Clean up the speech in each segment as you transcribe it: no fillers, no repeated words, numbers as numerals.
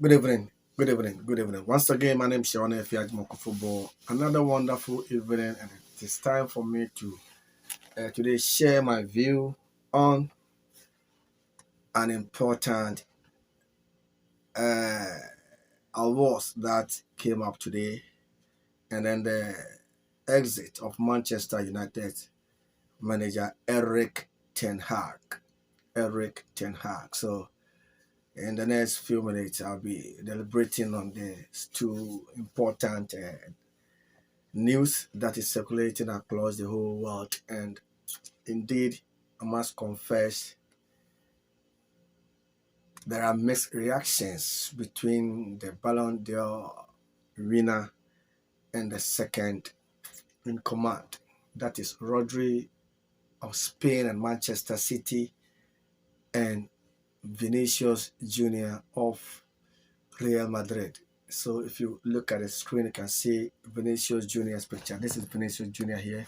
Good evening. Good evening. Good evening. Once again, my name is Shawana Fiajmoko Football. Another wonderful evening, and it is time for me to today share my view on an important uh, awards that came up today, and then the exit of Manchester United manager Eric Ten Hag. Eric Ten Hag. So, in the next few minutes, I'll be deliberating on these two important news that is circulating across the whole world. And indeed, I must confess, there are mixed reactions between the Ballon d'Or winner and the second in command. That is Rodri of Spain and Manchester City, and Vinicius Jr. of Real Madrid. So if you look at the screen, you can see Vinicius Jr.'s picture. This is Vinicius Jr. here.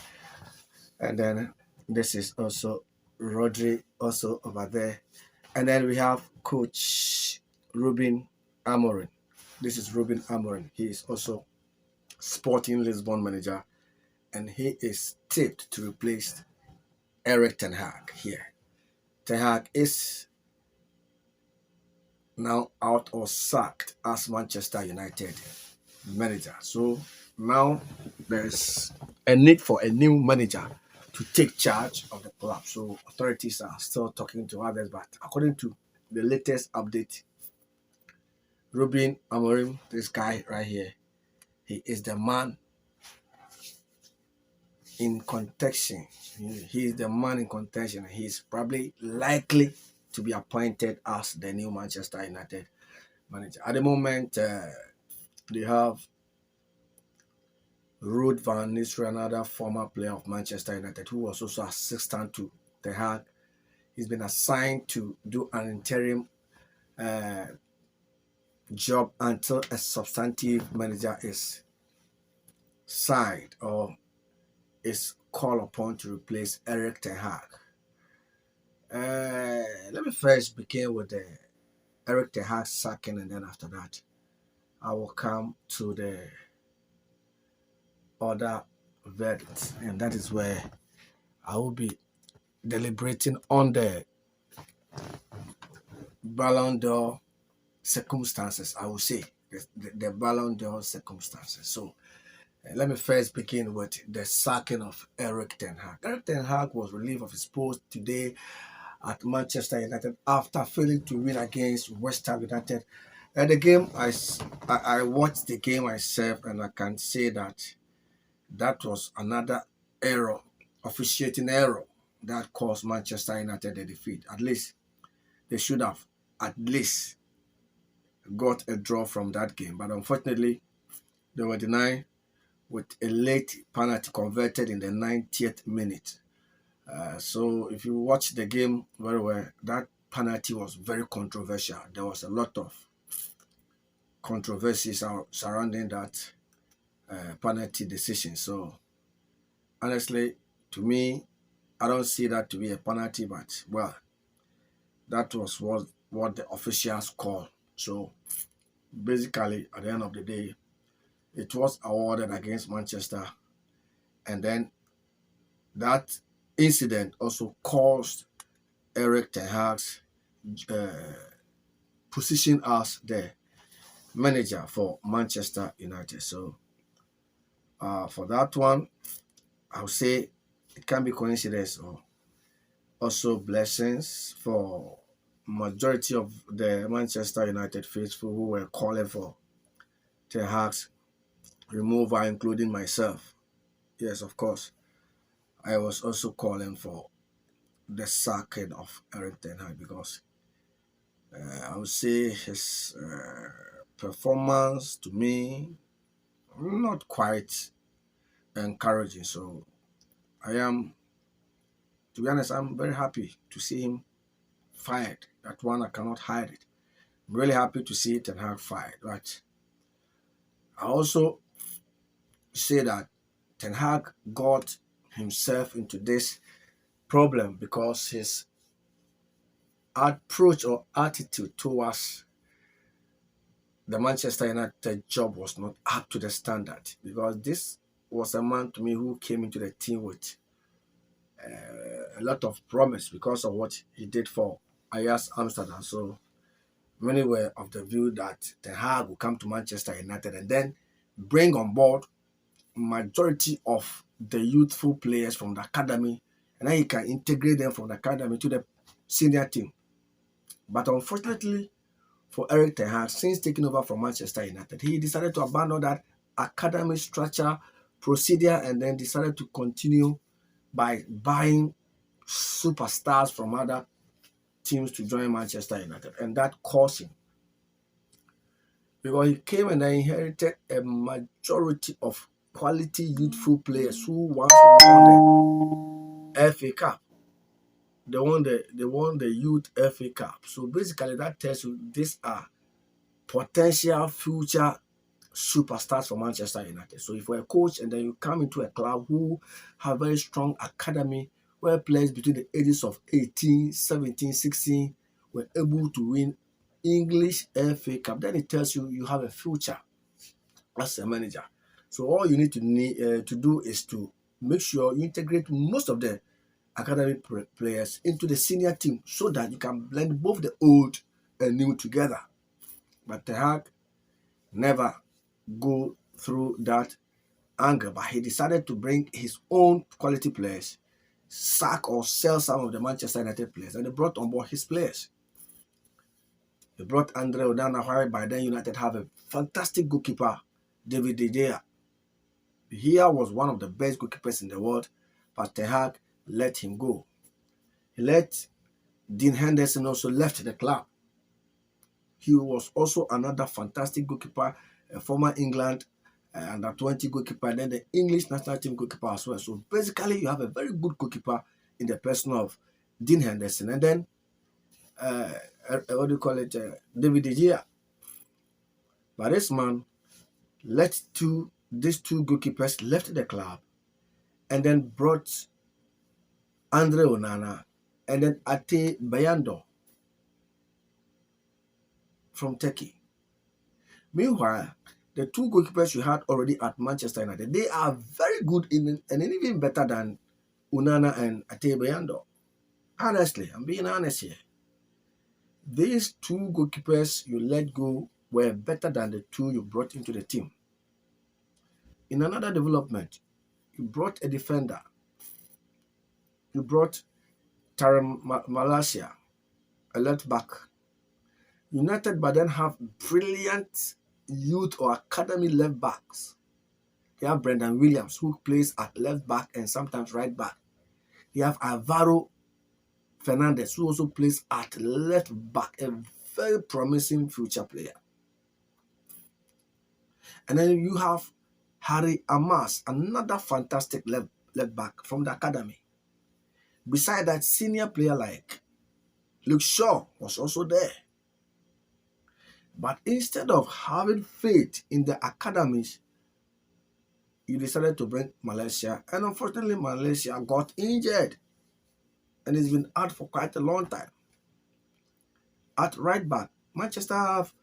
And then this is also Rodri also over there. And then we have Coach Ruben Amorim. This is Ruben Amorim. He is also Sporting Lisbon manager, and he is tipped to replace Eric Ten Hag here. Ten Hag is now out or sacked as Manchester United manager. So now there's a need for a new manager to take charge of the club. So authorities are still talking to others, but according to the latest update, Ruben Amorim, this guy right here, he is the man in contention. He is the man in contention. He is probably likely to be appointed as the new Manchester United manager. At the moment, they have Ruud van Nistelrooy, another former player of Manchester United, who was also assistant to Ten Hag. He's been assigned to do an interim uh, job until a substantive manager is signed or is called upon to replace Eric Ten Hag. Let me first begin with the Eric Ten Hag sacking, and then after that, I will come to the other verdict, and that is where I will be deliberating on the Ballon d'Or circumstances, I will say, the Ballon d'Or circumstances. So let me first begin with the sacking of Eric Ten Hag. Eric Ten Hag was relieved of his post today at Manchester United after failing to win against West Ham United. At the game, I watched the game myself, and I can say that that was another error, officiating error, that caused Manchester United the defeat. At least they should have at least got a draw from that game. But unfortunately, they were denied with a late penalty converted in the 90th minute. So if you watch the game very well, that penalty was very controversial. There was a lot of controversies surrounding that penalty decision. So honestly, to me, I don't see that to be a penalty, but well, that was what the officials called. So basically, at the end of the day, it was awarded against Manchester, and then that incident also caused Eric Ten Hag's uh, position as the manager for Manchester United. So for that one, I would say it can be coincidence or also blessings for majority of the Manchester United faithful who were calling for Ten Hag's removal, including myself. Yes, of course. I was also calling for the sacking of Eric Ten Hag because I would say his performance to me not quite encouraging. So I am, to be honest, I'm very happy to see him fired. That one I cannot hide it. I'm really happy to see Ten Hag fired. But I also say that Ten Hag got himself into this problem because his approach or attitude towards the Manchester United job was not up to the standard, because this was a man to me who came into the team with a lot of promise because of what he did for Ajax Amsterdam. So many were of the view that Ten Hag will come to Manchester United and then bring on board majority of the youthful players from the academy, and then he can integrate them from the academy to the senior team. But unfortunately for Eric Ten Hag, since taking over from Manchester United, he decided to abandon that academy structure procedure and then decided to continue by buying superstars from other teams to join Manchester United. And that cost him, because he came and inherited a majority of quality youthful players who once won the FA Cup. They won the youth FA Cup. So basically that tells you these are potential future superstars for Manchester United. So if you're a coach and then you come into a club who have very strong academy where players between the ages of 18, 17, 16 were able to win English FA Cup, then it tells you you have a future as a manager. So all you need to do is to make sure you integrate most of the academy players into the senior team so that you can blend both the old and new together. But Ten Hag never go through that angle, but he decided to bring his own quality players, sack or sell some of the Manchester United players, and they brought on board his players. They brought Andre Onana, while by then United have a fantastic goalkeeper, David De Gea. He was one of the best goalkeepers in the world, but Ten Hag let him go. He let Dean Henderson also left the club. He was also another fantastic goalkeeper, a former England under 20 goalkeeper, and then the English national team goalkeeper as well. So basically, you have a very good goalkeeper in the person of Dean Henderson, and then what do you call it, David De Gea. But this man let these two goalkeepers left the club, and then brought Andre Onana and then Ate Bayando from Turkey. Meanwhile, the two goalkeepers you had already at Manchester United, they are very good and even better than Onana and Ate Bayando. Honestly, I'm being honest here. These two goalkeepers you let go were better than the two you brought into the team. In another development, you brought a defender. You brought Taram Malaysia, a left back. United by then have brilliant youth or academy left backs. You have Brendan Williams, who plays at left back and sometimes right back. You have Alvaro Fernandez, who also plays at left back, a very promising future player. And then you have Harry Amas, another fantastic left back from the academy. Beside that, senior player like Luke Shaw was also there. But instead of having faith in the academies, you decided to bring Malaysia. And unfortunately, Malaysia got injured. And it's been out for quite a long time. At right back, Manchester have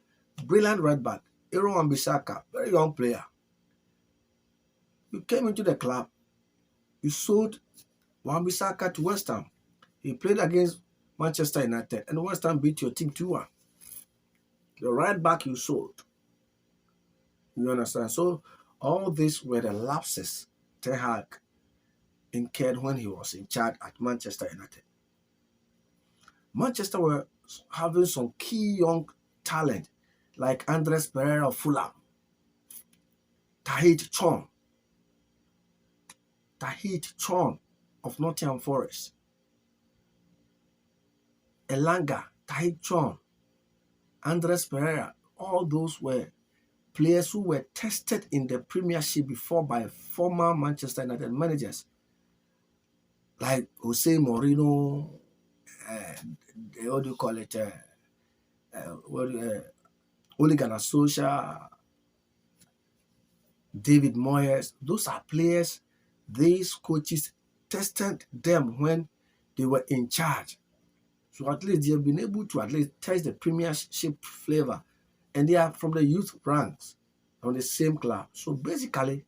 brilliant right back, Aaron Wan-Bissaka, very young player. You came into the club, you sold Wan-Bissaka to West Ham. He played against Manchester United, and West Ham beat your team 2-1. The right back you sold. You understand? So all these were the lapses Ten Hag incurred when he was in charge at Manchester United. Manchester were having some key young talent like Andres Pereira of Fulham, Tahith Chong of Nottingham Forest, Elanga, Tahith Chong, Andres Pereira. All those were players who were tested in the Premiership before by former Manchester United managers like Jose Mourinho, what do you call it, Ole Gunnar Solskjaer, David Moyes. Those are players, these coaches tested them when they were in charge. So at least they have been able to at least test the Premiership flavor and they are from the youth ranks on the same club. So basically,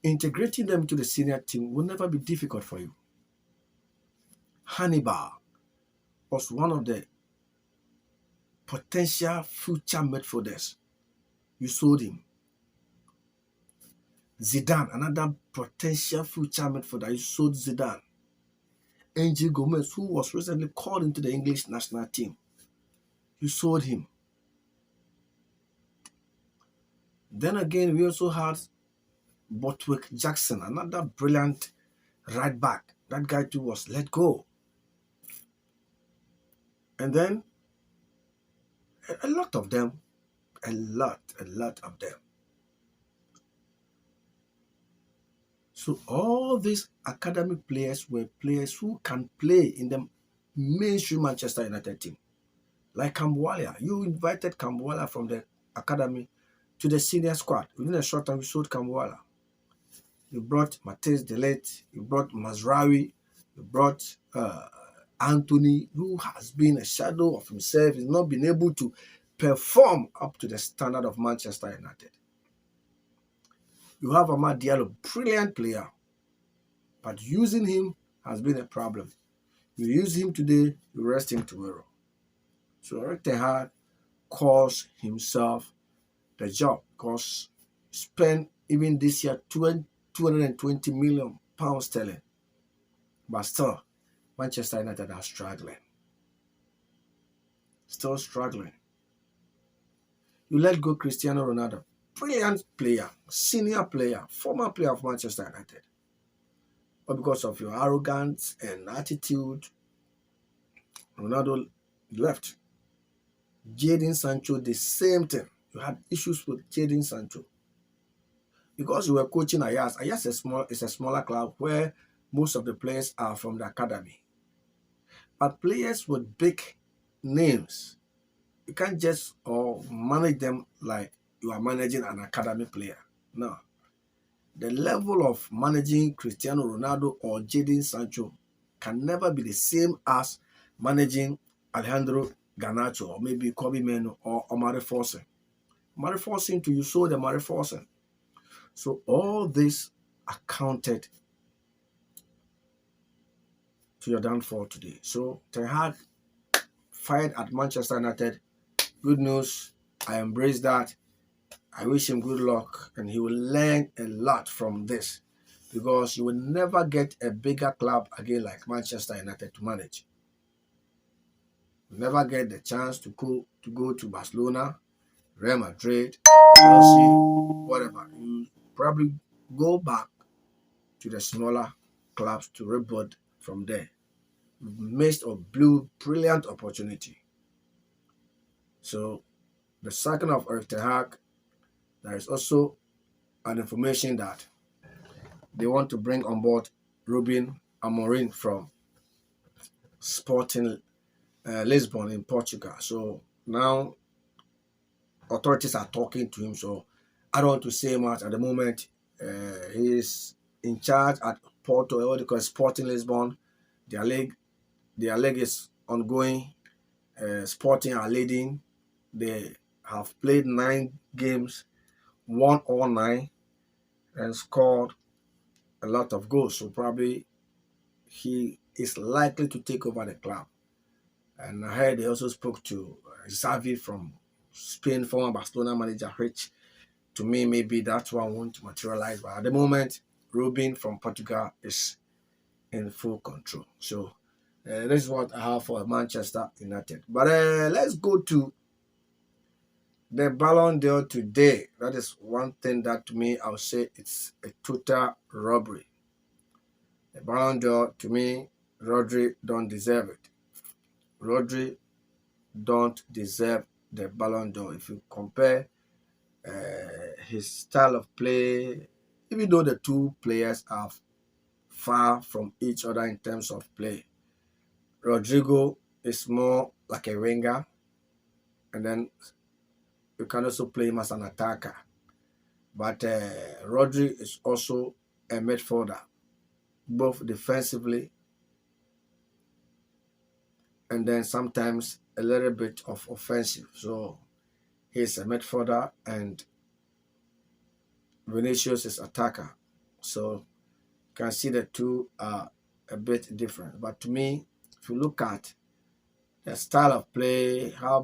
integrating them into the senior team will never be difficult for you. Hannibal was one of the potential future midfielders. You sold him. Zidane, another potential future midfielder. You sold Zidane. Angie Gomez, who was recently called into the English national team. You sold him. Then again, we also had Botwick Jackson, another brilliant right back. That guy too was let go. And then a lot of them, a lot of them. So all these academy players were players who can play in the mainstream Manchester United team. Like Kambuala, you invited Kambuala from the academy to the senior squad. Within a short time, you sold Kambuala. You brought Matthijs de Ligt, you brought Mazraoui, you brought Anthony, who has been a shadow of himself. He's not been able to perform up to the standard of Manchester United. You have Amad Diallo, brilliant player, but using him has been a problem. You use him today, you rest him tomorrow. So Erik ten Hag cost himself the job because he spent even this year 220 million pounds sterling. But still, Manchester United are struggling. Still struggling. You let go Cristiano Ronaldo, brilliant player, senior player, former player of Manchester United. But because of your arrogance and attitude, Ronaldo left. Jadon Sancho, the same thing. You had issues with Jadon Sancho. Because you were coaching Ajax. Ajax is a smaller club where most of the players are from the academy. But players with big names, you can't just manage them like you are managing an academy player. No. The level of managing Cristiano Ronaldo or Jadon Sancho can never be the same as managing Alejandro Garnacho or maybe Kobe Meno or Omar Forsen. Omar Forsen to you sold the Omar Forsen. So all this accounted to your downfall today. So Ten Hag fired at Manchester United. Good news. I embrace that. I wish him good luck and he will learn a lot from this because you will never get a bigger club again like Manchester United to manage. You never get the chance to go to Barcelona, Real Madrid, Chelsea, whatever. You probably go back to the smaller clubs to rebuild from there. You've missed a brilliant opportunity. So the second of Erik ten Hag, there is also an information that they want to bring on board Ruben Amorim from Sporting Lisbon in Portugal. So now authorities are talking to him. So I don't want to say much at the moment. He is in charge at Porto, what they call Sporting Lisbon. Their league is ongoing. Sporting are leading. They have played 9 games, won all 9, and scored a lot of goals. So probably he is likely to take over the club. And I heard they also spoke to Xavi from Spain, former Barcelona manager, which to me maybe that one won't materialize. But at the moment, Ruben from Portugal is in full control. So this is what I have for Manchester United. But let's go to the Ballon d'Or today. That is one thing that to me, I would say it's a total robbery. The Ballon d'Or, to me, Rodri don't deserve it. Rodri don't deserve the Ballon d'Or. If you compare his style of play, even though the two players are far from each other in terms of play, Rodrigo is more like a winger, and then you can also play him as an attacker. But Rodri is also a midfielder, both defensively and then sometimes a little bit of offensive. So He's a midfielder and Vinicius is attacker. So you can see the two are a bit different. But to me, if you look at the style of play, how